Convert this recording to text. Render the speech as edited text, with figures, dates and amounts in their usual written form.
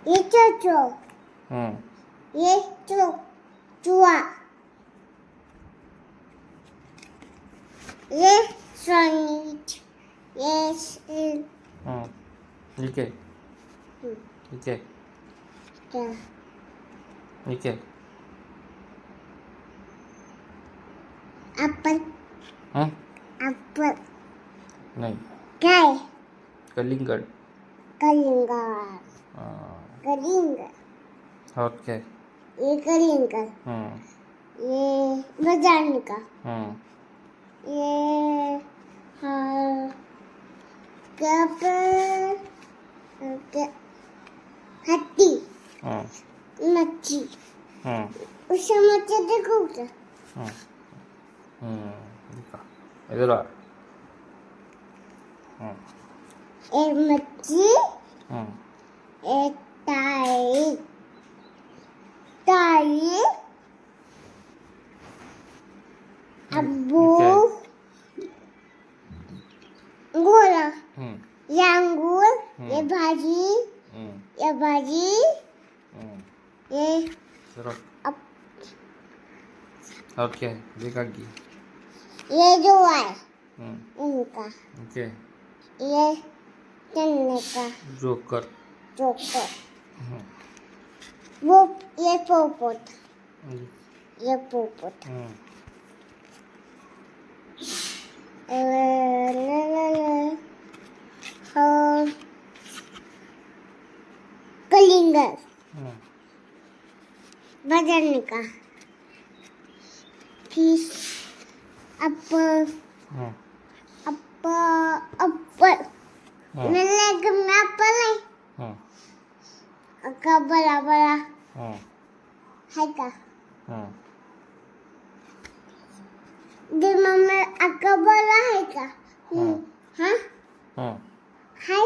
ये चोचो ये चुआ ये सॉनिच ये इके इके क्या इके एप्पल एप्पल नहीं काय कलिंगड कलिंगड कलिंगड और क्या ये कलिंगड ये बाजार का ये क्या हाथी मच्छी उसे मच्छी देखो क्या इधर आ एक मच्छी एक ताई ताई अब्बू गोला ये अंगूर ये भाजी ये और क्या देखा की ये जो है उनका ओके ये चलने का जोकर जोकर वो ये पोपट कलिंगड बाजार का फिश एप्पल मेरे घर में एप्पल है का बड़ा बड़ा है का दिल में अक्का बड़ा है का हाँ है